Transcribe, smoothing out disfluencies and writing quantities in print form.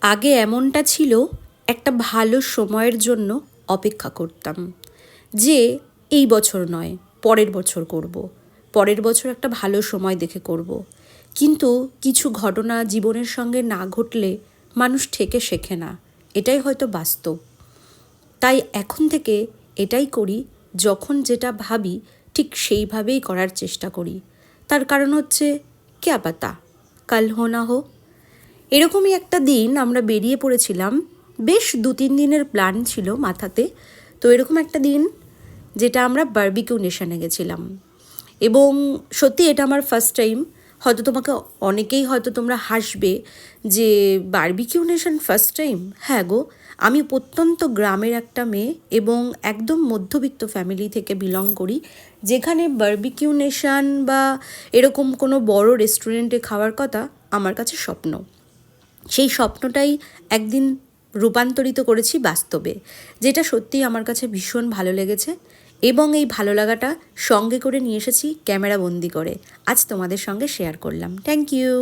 আগে এমনটা ছিল, একটা ভালো সময়ের জন্য অপেক্ষা করতাম যে এই বছর নয়, পরের বছর করব। পরের বছর একটা ভালো সময় দেখে করব। কিন্তু কিছু ঘটনা জীবনের সঙ্গে না ঘটলে মানুষ ঠেকে শেখে না, এটাই হয়তো বাস্তব। তাই এখন থেকে এটাই করি, যখন যেটা ভাবি ঠিক সেইভাবেই করার চেষ্টা করি। তার কারণ হচ্ছে ক্যা পাতা কাল হো না হো। এরকমই একটা দিন আমরা বেরিয়ে পড়েছিলাম, বেশ 2-3 দিনের প্ল্যান ছিল মাথাতে। তো এরকম একটা দিন যেটা আমরা বারবিকিউ নেশনে গেছিলাম, এবং সত্যি এটা আমার ফার্স্ট টাইম। হয়তো তোমাকে অনেকেই হয়তো তোমরা হাসবে যে বারবিকিউ নেশন ফার্স্ট টাইম। হ্যাঁ গো, আমি প্রত্যন্ত গ্রামের একটা মেয়ে এবং একদম মধ্যবিত্ত ফ্যামিলি থেকে বিলং করি, যেখানে বারবিকিউ নেশন বা এরকম কোনো বড় রেস্টুরেন্টে খাওয়ার কথা আমার কাছে স্বপ্ন। সেই স্বপ্নটাই একদিন রূপান্তরিত করেছি বাস্তবে, যেটা সত্যিই আমার কাছে ভীষণ ভালো লেগেছে, এবং এই ভালো লাগাটা সঙ্গে করে নিয়ে এসেছি ক্যামেরা বন্দি করে। আজ তোমাদের সঙ্গে শেয়ার করলাম। Thank you.